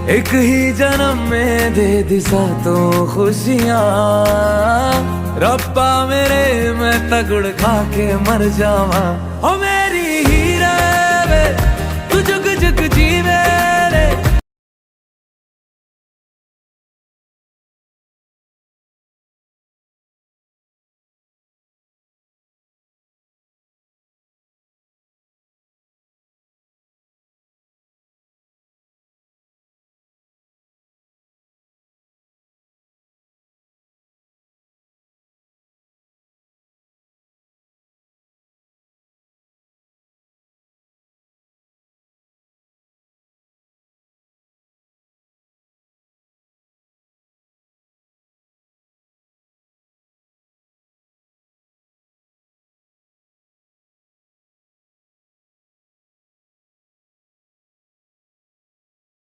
एक ही जन्म में दे दी सातों खुशियाँ। रब्बा मेरे मैं तगड़ खा के मर जावा।